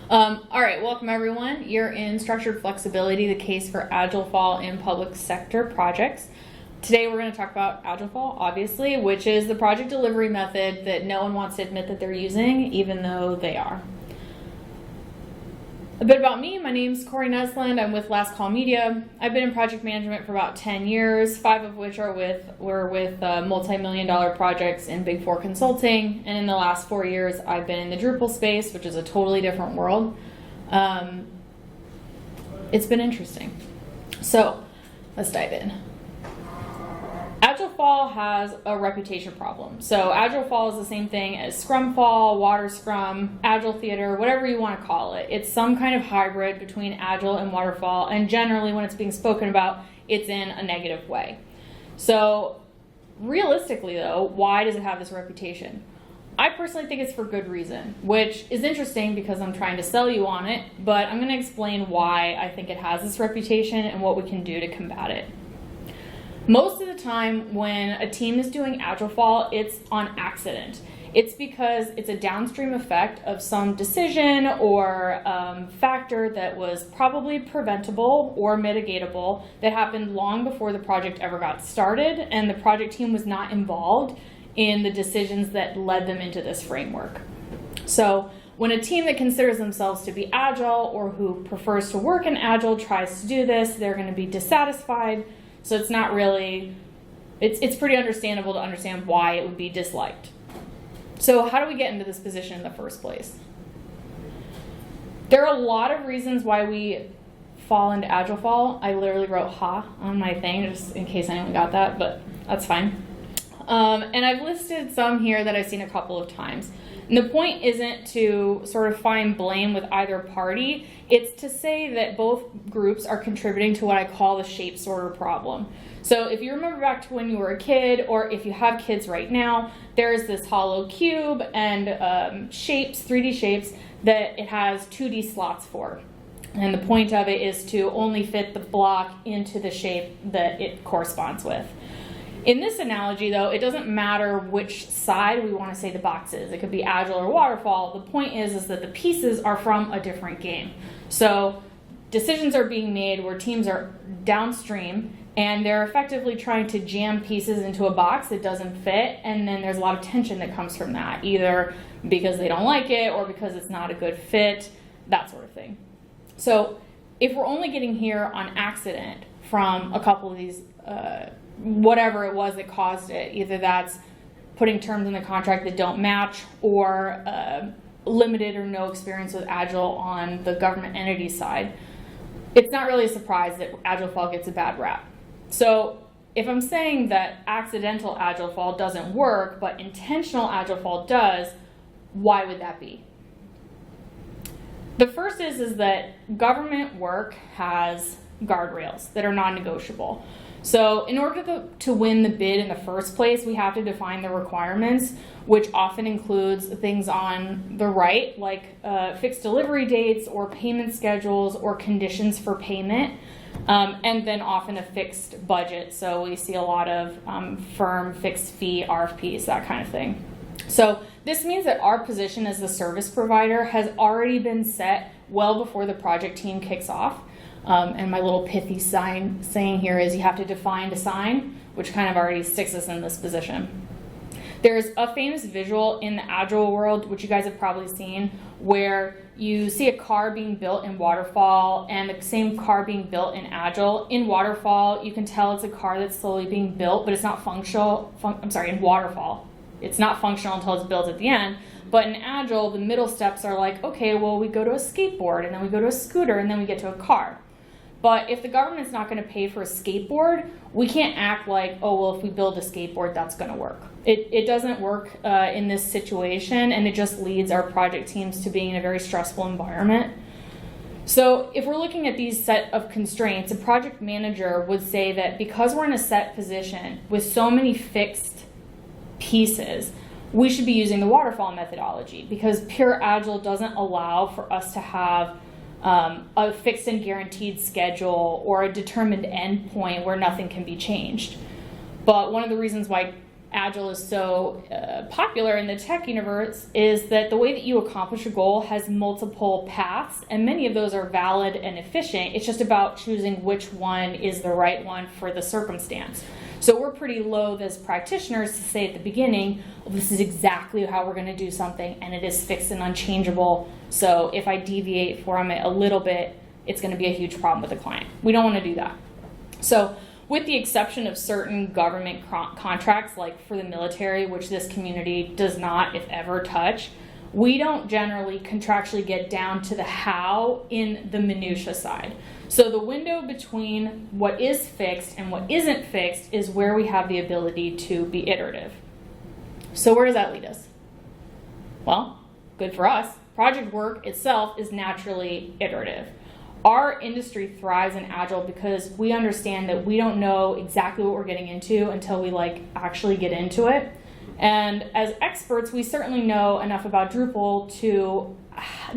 All right, welcome everyone. You're in Structured Flexibility, the case for Agilefall in public sector projects. Today we're going to talk about Agilefall, obviously, which is the project delivery method that no one wants to admit that they're using, even though they are. A bit about me. My name's cneslund. I'm with Last Call Media. I've been in project management for about 10 years, 5 of which were with multi-million-dollar projects in Big Four consulting. And in the last 4 years, I've been in the Drupal space, which is a totally different world. It's been interesting. So let's dive in. Agilefall has a reputation problem. So Agilefall is the same thing as Scrumfall, Water Scrum, Agile Theater, whatever you want to call it. It's some kind of hybrid between Agile and Waterfall, and generally when it's being spoken about, it's in a negative way. So realistically though, why does it have this reputation? I personally think it's for good reason, which is interesting because I'm trying to sell you on it, but I'm going to explain why I think it has this reputation and what we can do to combat it. Most of the time when a team is doing Agilefall, it's on accident. It's because it's a downstream effect of some decision or factor that was probably preventable or mitigatable that happened long before the project ever got started, and the project team was not involved in the decisions that led them into this framework. So when a team that considers themselves to be Agile or who prefers to work in Agile tries to do this, they're going to be dissatisfied. So it's not really, it's pretty understandable to understand why it would be disliked. So how do we get into this position in the first place? There are a lot of reasons why we fall into Agilefall. I literally wrote "ha" on my thing, just in case anyone got that, but that's fine. And I've listed some here that I've seen a couple of times. And the point isn't to sort of find blame with either party. It's to say that both groups are contributing to what I call the shape sorter problem. So if you remember back to when you were a kid, or if you have kids right now, there's this hollow cube and shapes, 3D shapes, that it has 2D slots for. And the point of it is to only fit the block into the shape that it corresponds with. In this analogy, though, it doesn't matter which side we want to say the box is. It could be Agile or Waterfall. The point is that the pieces are from a different game. So decisions are being made where teams are downstream, and they're effectively trying to jam pieces into a box that doesn't fit, and then there's a lot of tension that comes from that, either because they don't like it or because it's not a good fit, that sort of thing. So if we're only getting here on accident from a couple of these whatever it was that caused it, either that's putting terms in the contract that don't match or limited or no experience with Agile on the government entity side, it's not really a surprise that Agilefall gets a bad rap. So if I'm saying that accidental Agilefall doesn't work, but intentional Agilefall does, why would that be? The first is that government work has guardrails that are non-negotiable. So in order to win the bid in the first place, we have to define the requirements, which often includes things on the right, like fixed delivery dates or payment schedules or conditions for payment, and then often a fixed budget. So we see a lot of firm fixed fee RFPs, that kind of thing. So this means that our position as the service provider has already been set well before the project team kicks off. And my little pithy saying here is you have to define to sign, which kind of already sticks us in this position. There's a famous visual in the Agile world, which you guys have probably seen, where you see a car being built in Waterfall and the same car being built in Agile. In Waterfall, you can tell it's a car that's slowly being built, but it's not functional. In Waterfall, it's not functional until it's built at the end. But in Agile, the middle steps are like, okay, well, we go to a skateboard, and then we go to a scooter, and then we get to a car. But if the government's not going to pay for a skateboard, we can't act like, oh, well, if we build a skateboard, that's going to work. It doesn't work in this situation, and it just leads our project teams to being in a very stressful environment. So if we're looking at these set of constraints, a project manager would say that because we're in a set position with so many fixed pieces, we should be using the Waterfall methodology, because pure Agile doesn't allow for us to have a fixed and guaranteed schedule or a determined endpoint where nothing can be changed. But one of the reasons why Agile is so popular in the tech universe is that the way that you accomplish a goal has multiple paths, and many of those are valid and efficient. It's just about choosing which one is the right one for the circumstance. So we're pretty loath as practitioners to say at the beginning, well, this is exactly how we're going to do something, and it is fixed and unchangeable. So if I deviate from it a little bit, it's going to be a huge problem with the client. We don't want to do that. So with the exception of certain government contracts, like for the military, which this community does not, if ever, touch, we don't generally contractually get down to the how in the minutia side. So the window between what is fixed and what isn't fixed is where we have the ability to be iterative. So where does that lead us? Well, good for us. Project work itself is naturally iterative. Our industry thrives in Agile because we understand that we don't know exactly what we're getting into until we actually get into it. And as experts, we certainly know enough about Drupal to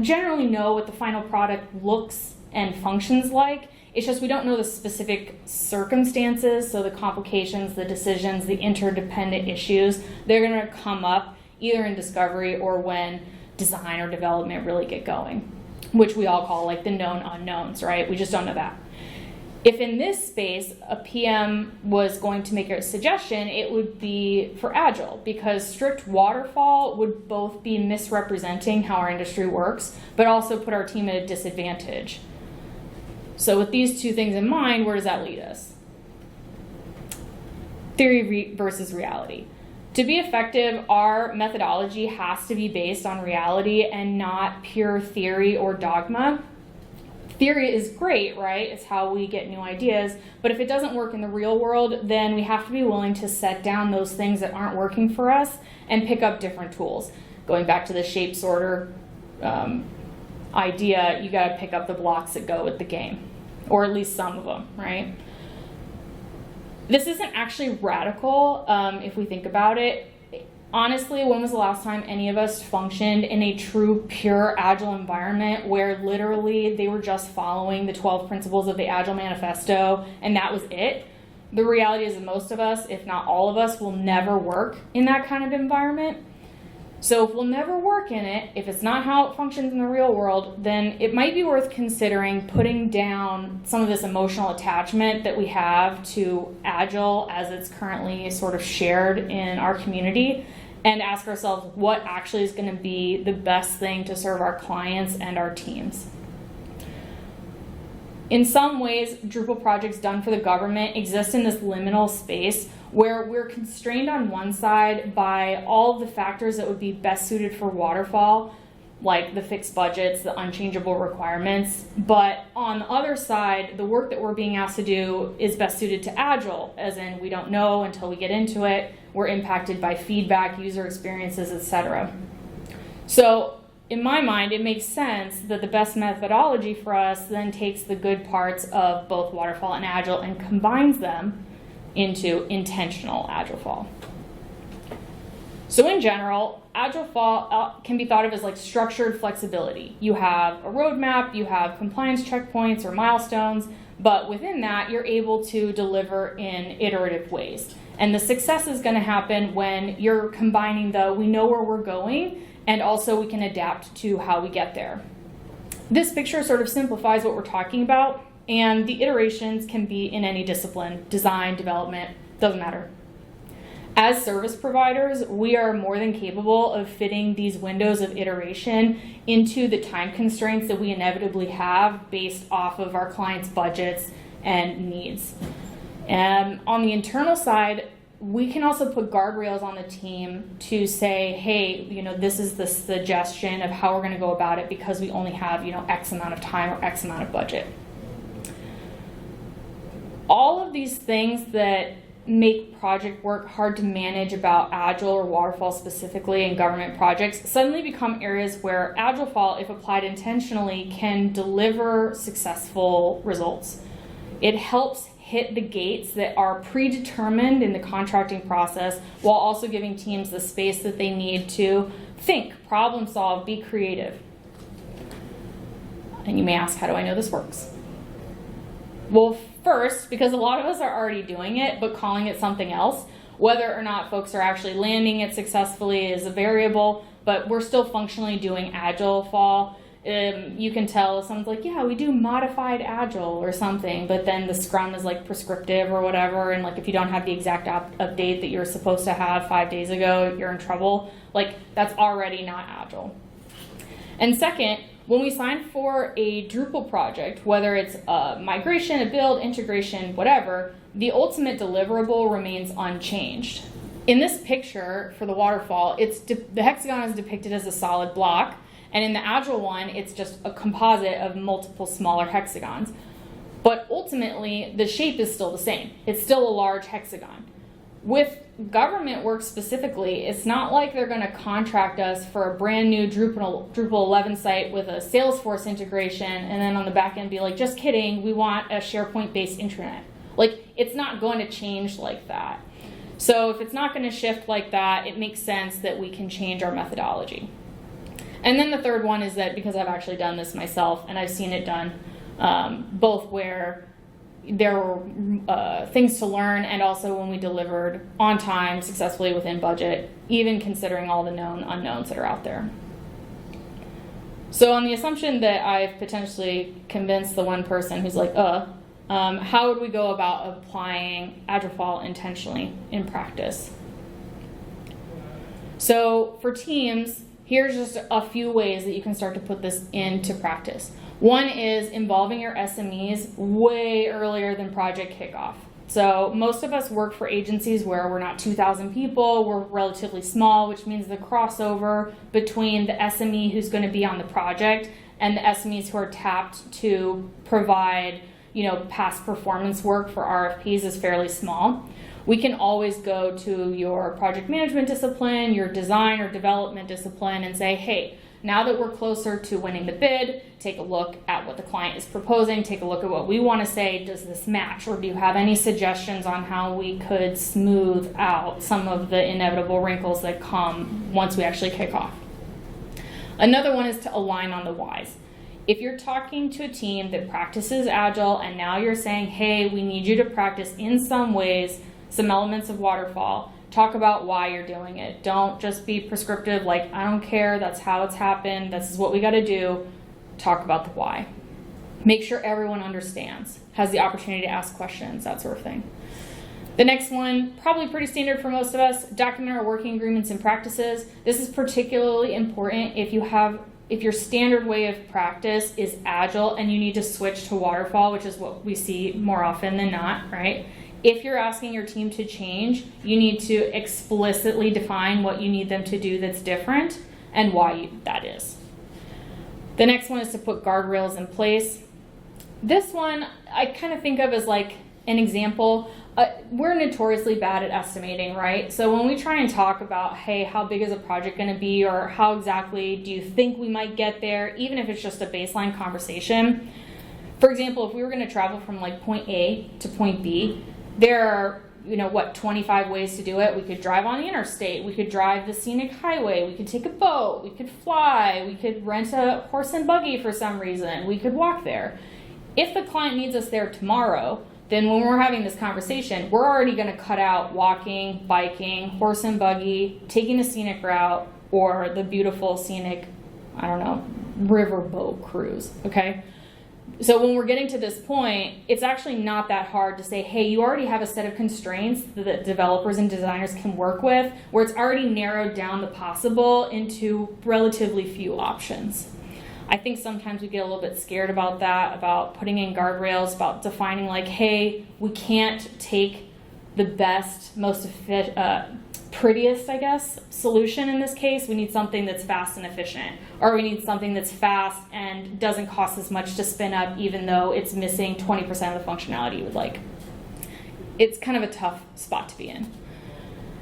generally know what the final product looks and functions like. It's just we don't know the specific circumstances, so the complications, the decisions, the interdependent issues, they're going to come up either in discovery or when design or development really get going, which we all call the known unknowns, right? We just don't know that. If in this space a PM was going to make a suggestion, it would be for Agile, because strict waterfall would both be misrepresenting how our industry works, but also put our team at a disadvantage. So with these two things in mind, where does that lead us? Theory versus reality. To be effective, our methodology has to be based on reality and not pure theory or dogma. Theory is great, right? It's how we get new ideas. But if it doesn't work in the real world, then we have to be willing to set down those things that aren't working for us and pick up different tools. Going back to the shape sorter idea, you got to pick up the blocks that go with the game, or at least some of them, right? This isn't actually radical if we think about it. Honestly, when was the last time any of us functioned in a true, pure Agile environment where literally they were just following the 12 principles of the Agile Manifesto and that was it? The reality is that most of us, if not all of us, will never work in that kind of environment. So if we'll never work in it, if it's not how it functions in the real world, then it might be worth considering putting down some of this emotional attachment that we have to Agile as it's currently sort of shared in our community, and ask ourselves what actually is going to be the best thing to serve our clients and our teams. In some ways, Drupal projects done for the government exist in this liminal space where we're constrained on one side by all of the factors that would be best suited for Waterfall, like the fixed budgets, the unchangeable requirements. But on the other side, the work that we're being asked to do is best suited to Agile, as in we don't know until we get into it. We're impacted by feedback, user experiences, etc. So in my mind, it makes sense that the best methodology for us then takes the good parts of both Waterfall and Agile and combines them into intentional Agilefall. So in general, Agilefall can be thought of as like structured flexibility. You have a roadmap, you have compliance checkpoints or milestones, but within that, you're able to deliver in iterative ways. And the success is going to happen when you're combining the we know where we're going and also we can adapt to how we get there. This picture sort of simplifies what we're talking about, and the iterations can be in any discipline, design, development, doesn't matter. As service providers, we are more than capable of fitting these windows of iteration into the time constraints that we inevitably have based off of our clients' budgets and needs. And on the internal side, we can also put guardrails on the team to say, hey, this is the suggestion of how we're going to go about it because we only have, X amount of time or X amount of budget. All of these things that make project work hard to manage about Agile or Waterfall specifically in government projects suddenly become areas where Agilefall, if applied intentionally, can deliver successful results. It helps hit the gates that are predetermined in the contracting process while also giving teams the space that they need to think, problem solve, be creative. And you may ask, how do I know this works? Well, first, because a lot of us are already doing it, but calling it something else, Whether or not folks are actually landing it successfully is a variable, but we're still functionally doing Agilefall. You can tell if someone's like, yeah, we do modified Agile or something, but then the Scrum is like prescriptive or whatever, and like if you don't have the exact update that you're supposed to have 5 days ago, you're in trouble. Like, that's already not Agile. And second, when we sign for a Drupal project, whether it's a migration, a build, integration, whatever, the ultimate deliverable remains unchanged. In this picture for the waterfall, the hexagon is depicted as a solid block, and in the Agile one, it's just a composite of multiple smaller hexagons. But ultimately, the shape is still the same. It's still a large hexagon. With government work specifically, it's not like they're going to contract us for a brand new Drupal 11 site with a Salesforce integration, and then on the back end be like, just kidding, we want a SharePoint-based intranet. Like, it's not going to change like that. So if it's not going to shift like that, it makes sense that we can change our methodology. And then the third one is that, because I've actually done this myself and I've seen it done both where there were things to learn and also when we delivered on time, successfully within budget, even considering all the known unknowns that are out there. So on the assumption that I've potentially convinced the one person who's like, how would we go about applying Agilefall intentionally in practice? So for teams, here's just a few ways that you can start to put this into practice. One is involving your SMEs way earlier than project kickoff. So most of us work for agencies where we're not 2,000 people, we're relatively small, which means the crossover between the SME who's going to be on the project and the SMEs who are tapped to provide, past performance work for RFPs is fairly small. We can always go to your project management discipline, your design or development discipline, and say, hey, now that we're closer to winning the bid, take a look at what the client is proposing, take a look at what we want to say, does this match, or do you have any suggestions on how we could smooth out some of the inevitable wrinkles that come once we actually kick off? Another one is to align on the whys. If you're talking to a team that practices Agile and now you're saying, hey, we need you to practice in some ways some elements of Waterfall, talk about why you're doing it. Don't just be prescriptive, like, I don't care, that's how it's happened, this is what we got to do. Talk about the why. Make sure everyone understands, has the opportunity to ask questions, that sort of thing. The next one, probably pretty standard for most of us, document our working agreements and practices. This is particularly important if your standard way of practice is Agile and you need to switch to Waterfall, which is what we see more often than not, right? If you're asking your team to change, you need to explicitly define what you need them to do that's different and why that is. The next one is to put guardrails in place. This one I kind of think of as like an example. We're notoriously bad at estimating, right? So when we try and talk about, hey, how big is a project going to be, or how exactly do you think we might get there, even if it's just a baseline conversation. For example, if we were going to travel from like point A to point B, there are, 25 ways to do it. We could drive on the interstate, we could drive the scenic highway, we could take a boat, we could fly, we could rent a horse and buggy for some reason, we could walk there. If the client needs us there tomorrow, then when we're having this conversation, we're already going to cut out walking, biking, horse and buggy, taking a scenic route, or the beautiful scenic, riverboat cruise, okay? So when we're getting to this point, it's actually not that hard to say, hey, you already have a set of constraints that developers and designers can work with, where it's already narrowed down the possible into relatively few options. I think sometimes we get a little bit scared about that, about putting in guardrails, about defining like, hey, we can't take the best, most prettiest, solution in this case. We need something that's fast and efficient, or we need something that's fast and doesn't cost as much to spin up, even though it's missing 20% of the functionality you would like. It's kind of a tough spot to be in.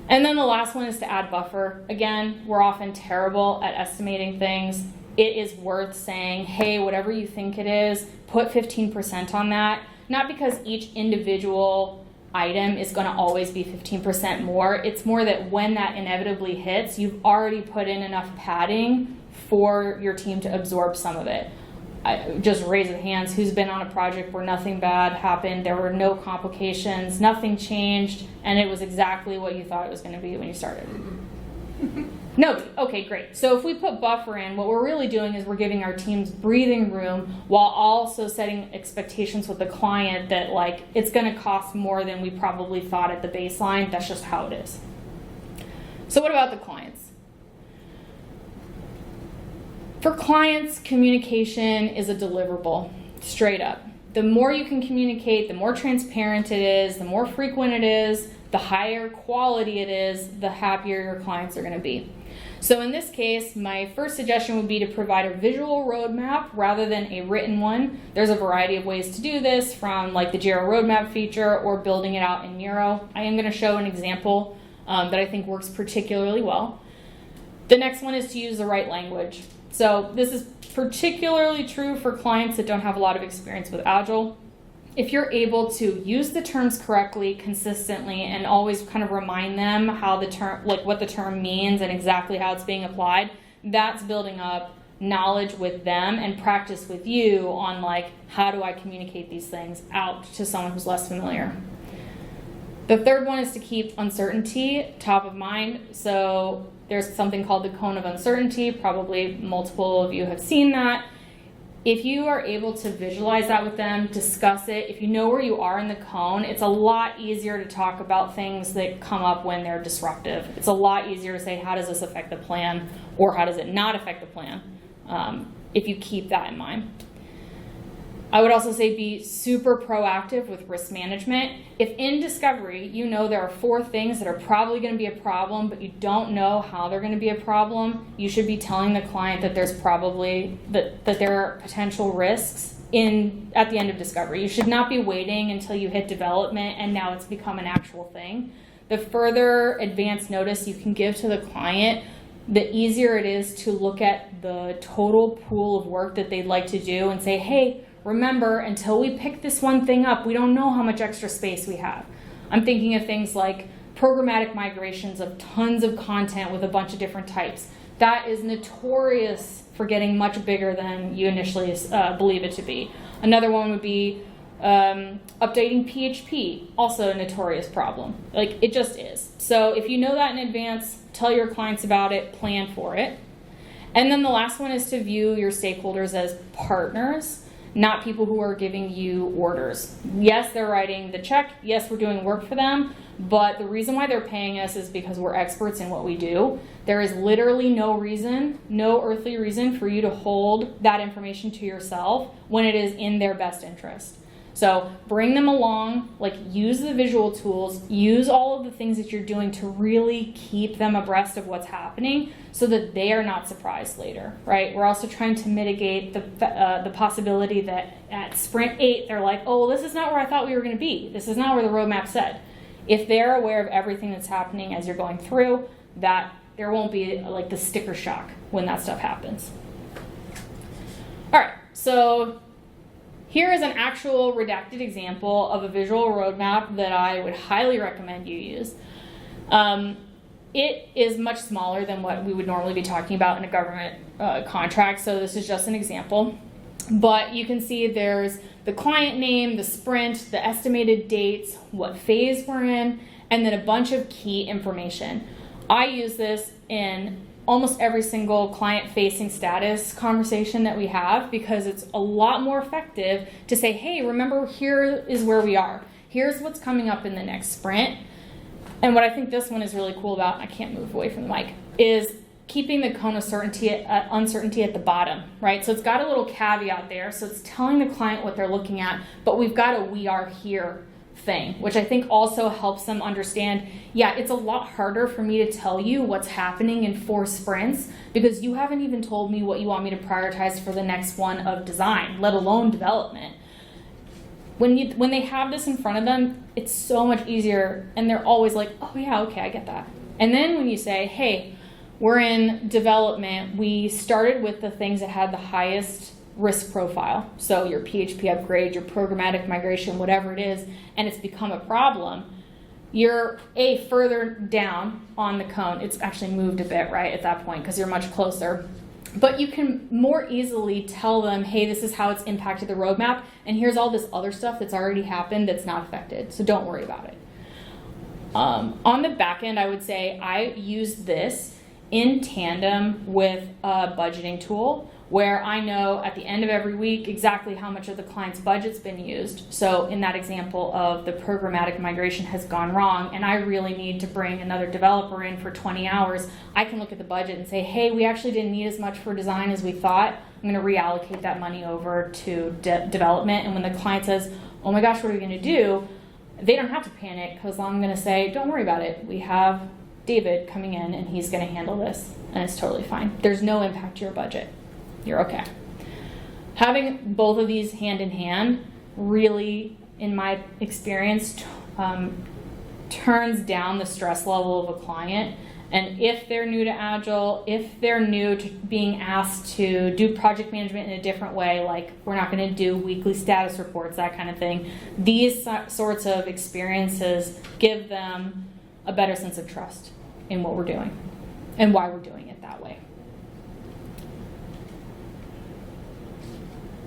And then the last one is to add buffer. Again, we're often terrible at estimating things. It is worth saying, hey, whatever you think it is, put 15% on that. Not because each individual item is going to always be 15% more. It's more that when that inevitably hits, you've already put in enough padding for your team to absorb some of it. just raise of hands, who's been on a project where nothing bad happened, there were no complications, nothing changed, and it was exactly what you thought it was going to be when you started? No. Okay, great. So if we put buffer in, what we're really doing is we're giving our teams breathing room while also setting expectations with the client that, like, it's going to cost more than we probably thought at the baseline. That's just how it is. So what about the clients? For clients, communication is a deliverable, straight up. The more you can communicate, the more transparent it is, the more frequent it is, the higher quality it is, the happier your clients are going to be. So in this case, my first suggestion would be to provide a visual roadmap rather than a written one. There's a variety of ways to do this, from like the Jira roadmap feature or building it out in Miro. I am going to show an example that I think works particularly well. The next one is to use the right language. So this is particularly true for clients that don't have a lot of experience with Agile. If you're able to use the terms correctly, consistently, and always kind of remind them how the term, like what the term means and exactly how it's being applied, that's building up knowledge with them and practice with you on, like, how do I communicate these things out to someone who's less familiar. The third one is to keep uncertainty top of mind. So there's something called the cone of uncertainty. Probably multiple of you have seen that. If you are able to visualize that with them, discuss it, if you know where you are in the cone, it's a lot easier to talk about things that come up when they're disruptive. It's a lot easier to say, how does this affect the plan, or how does it not affect the plan, if you keep that in mind. I would also say be super proactive with risk management. If in discovery you know there are 4 things that are probably going to be a problem, but you don't know how they're going to be a problem, you should be telling the client that there's probably that there are potential risks at the end of discovery. You should not be waiting until you hit development and now it's become an actual thing. The further advance notice you can give to the client, the easier it is to look at the total pool of work that they'd like to do and say, hey, remember, until we pick this one thing up, we don't know how much extra space we have. I'm thinking of things like programmatic migrations of tons of content with a bunch of different types. That is notorious for getting much bigger than you initially believe it to be. Another one would be updating PHP, also a notorious problem. Like, it just is. So if you know that in advance, tell your clients about it, plan for it. And then the last one is to view your stakeholders as partners, not people who are giving you orders. Yes, they're writing the check. Yes, we're doing work for them. But the reason why they're paying us is because we're experts in what we do. There is literally no reason, no earthly reason for you to hold that information to yourself when it is in their best interest. So bring them along, like, use the visual tools, use all of the things that you're doing to really keep them abreast of what's happening so that they are not surprised later, right? We're also trying to mitigate the possibility that at sprint 8, they're like, oh, this is not where I thought we were going to be. This is not where the roadmap said. If they're aware of everything that's happening as you're going through, that there won't be like the sticker shock when that stuff happens. All right, so here is an actual redacted example of a visual roadmap that I would highly recommend you use. It is much smaller than what we would normally be talking about in a government contract, so this is just an example. But you can see there's the client name, the sprint, the estimated dates, what phase we're in, and then a bunch of key information. I use this in almost every single client-facing status conversation that we have because it's a lot more effective to say, hey, remember, here is where we are. Here's what's coming up in the next sprint. And what I think this one is really cool about, I can't move away from the mic, is keeping the cone of uncertainty at the bottom, right? So it's got a little caveat there. So it's telling the client what they're looking at, but we've got a we are here thing, which I think also helps them understand, yeah, it's a lot harder for me to tell you what's happening in 4 sprints because you haven't even told me what you want me to prioritize for the next one of design, let alone development. When they have this in front of them, it's so much easier, and they're always like, oh yeah, okay, I get that. And then when you say, hey, we're in development, we started with the things that had the highest risk profile. So your PHP upgrade, your programmatic migration, whatever it is, and it's become a problem. You're further down on the cone. It's actually moved a bit, right, at that point, because you're much closer. But you can more easily tell them, hey, this is how it's impacted the roadmap, and here's all this other stuff that's already happened that's not affected, so don't worry about it. On the back end, I would say I use this in tandem with a budgeting tool where I know at the end of every week exactly how much of the client's budget's been used. So in that example of the programmatic migration has gone wrong and I really need to bring another developer in for 20 hours, I can look at the budget and say, hey, we actually didn't need as much for design as we thought. I'm going to reallocate that money over to development. And when the client says, oh my gosh, what are we going to do? They don't have to panic because I'm going to say, don't worry about it. We have David coming in and he's going to handle this and it's totally fine. There's no impact to your budget. You're okay. Having both of these hand in hand really, in my experience, turns down the stress level of a client. And if they're new to Agile, if they're new to being asked to do project management in a different way, like we're not going to do weekly status reports, that kind of thing, these sorts of experiences give them a better sense of trust in what we're doing and why we're doing it that way.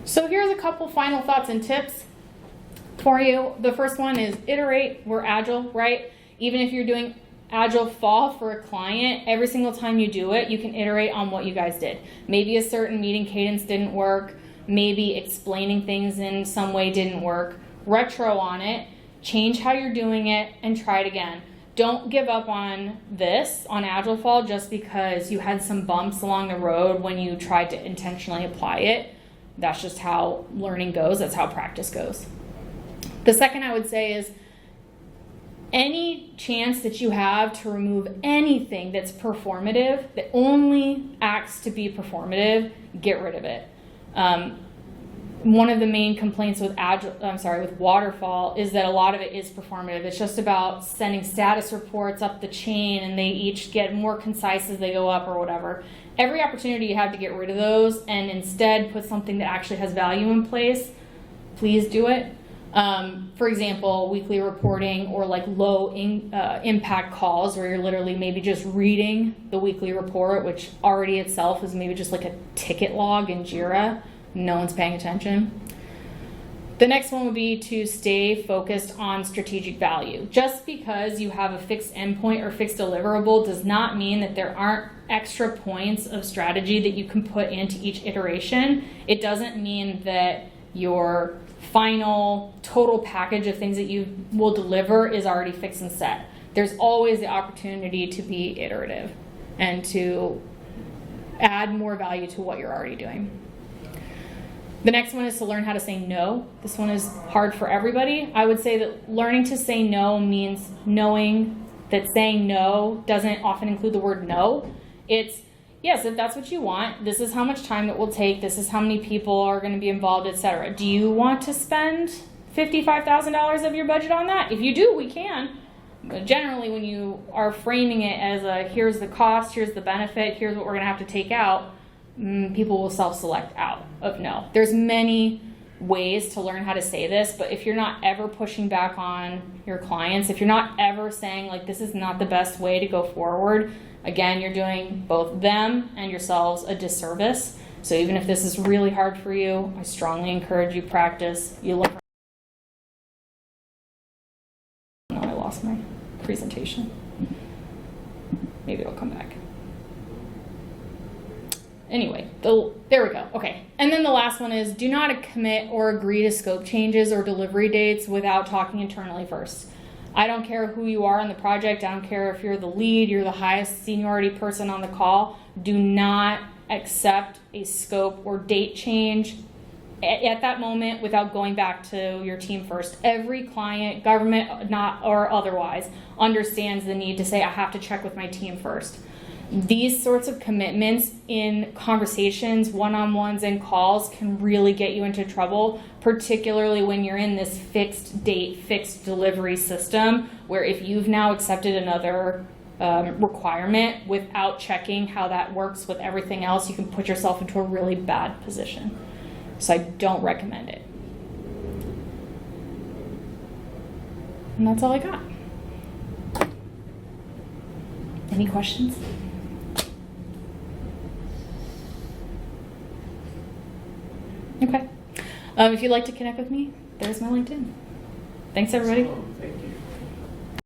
So here's a couple final thoughts and tips for you. The first one is iterate. We're Agile, right? Even if you're doing Agilefall for a client, every single time you do it, you can iterate on what you guys did. Maybe a certain meeting cadence didn't work. Maybe explaining things in some way didn't work. Retro on it, change how you're doing it, and try it again. Don't give up on this, on Agilefall, just because you had some bumps along the road when you tried to intentionally apply it. That's just how learning goes. That's how practice goes. The second I would say is any chance that you have to remove anything that's performative, that only acts to be performative, get rid of it. One of the main complaints with with Waterfall is that a lot of it is performative. It's just about sending status reports up the chain and they each get more concise as they go up or whatever. Every opportunity you have to get rid of those and instead put something that actually has value in place, please do it. For example, weekly reporting or like low impact calls where you're literally maybe just reading the weekly report, which already itself is maybe just like a ticket log in Jira. No one's paying attention. The next one would be to stay focused on strategic value. Just because you have a fixed endpoint or fixed deliverable does not mean that there aren't extra points of strategy that you can put into each iteration. It doesn't mean that your final total package of things that you will deliver is already fixed and set. There's always the opportunity to be iterative and to add more value to what you're already doing. The next one is to learn how to say no. This one is hard for everybody. I would say that learning to say no means knowing that saying no doesn't often include the word no. It's, yes, if that's what you want, this is how much time it will take, this is how many people are going to be involved, etc. Do you want to spend $55,000 of your budget on that? If you do, we can. But generally, when you are framing it as a here's the cost, here's the benefit, here's what we're going to have to take out, people will self-select out of no. There's many ways to learn how to say this, but if you're not ever pushing back on your clients, if you're not ever saying like this is not the best way to go forward, again, you're doing both them and yourselves a disservice. So even if this is really hard for you, I strongly encourage you practice. You learn. No, I lost my presentation. Maybe it'll come back. Anyway, there we go. Okay. And then the last one is do not commit or agree to scope changes or delivery dates without talking internally first. I don't care who you are on the project. I don't care if you're the lead, you're the highest seniority person on the call. Do not accept a scope or date change at that moment without going back to your team first. Every client, government not or otherwise, understands the need to say, I have to check with my team first. These sorts of commitments in conversations, one-on-ones, and calls can really get you into trouble, particularly when you're in this fixed date, fixed delivery system, where if you've now accepted another requirement without checking how that works with everything else, you can put yourself into a really bad position. So I don't recommend it. And that's all I got. Any questions? Okay. If you'd like to connect with me, there's my LinkedIn. Thanks, everybody.